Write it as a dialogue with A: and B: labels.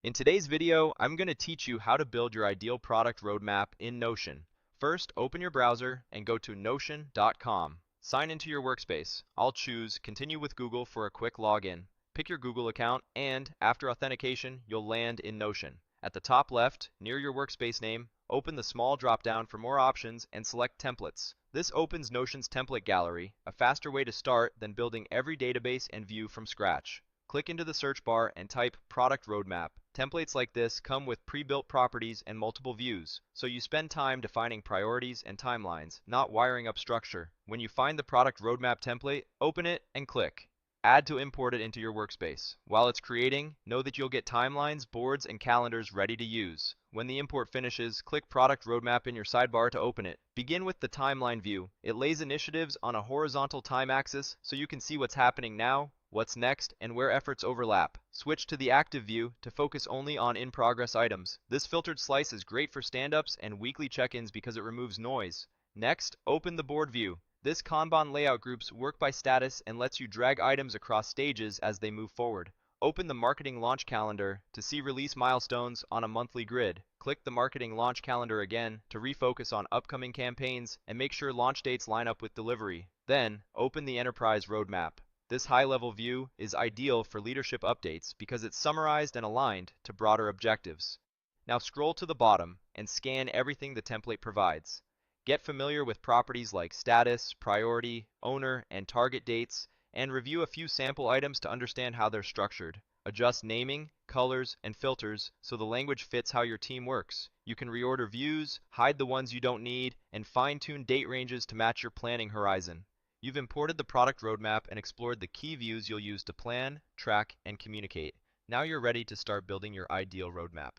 A: In today's video, I'm going to teach you how to build your ideal product roadmap in Notion. First, open your browser and go to notion.com. Sign into your workspace. I'll choose Continue with Google for a quick login. Pick your Google account and, after authentication, you'll land in Notion. At the top left, near your workspace name, open the small drop-down for more options and select Templates. This opens Notion's template gallery, a faster way to start than building every database and view from scratch. Click into the search bar and type Product Roadmap. Templates like this come with pre-built properties and multiple views, so you spend time defining priorities and timelines, not wiring up structure. When you find the Product Roadmap template, open it and click Add to import it into your workspace. While it's creating, know that you'll get timelines, boards, and calendars ready to use. When the import finishes, click Product Roadmap in your sidebar to open it. Begin with the Timeline view. It lays initiatives on a horizontal time axis so you can see what's happening now, what's next, and where efforts overlap. Switch to the Active view to focus only on in-progress items. This filtered slice is great for stand-ups and weekly check-ins because it removes noise. Next, open the Board view. This Kanban layout groups work by status and lets you drag items across stages as they move forward. Open the Marketing Launch Calendar to see release milestones on a monthly grid. Click the Marketing Launch Calendar again to refocus on upcoming campaigns and make sure launch dates line up with delivery. Then, open the Enterprise Roadmap. This high-level view is ideal for leadership updates because it's summarized and aligned to broader objectives. Now scroll to the bottom and scan everything the template provides. Get familiar with properties like status, priority, owner, and target dates, and review a few sample items to understand how they're structured. Adjust naming, colors, and filters so the language fits how your team works. You can reorder views, hide the ones you don't need, and fine-tune date ranges to match your planning horizon. You've imported the product roadmap and explored the key views you'll use to plan, track, and communicate. Now you're ready to start building your ideal roadmap.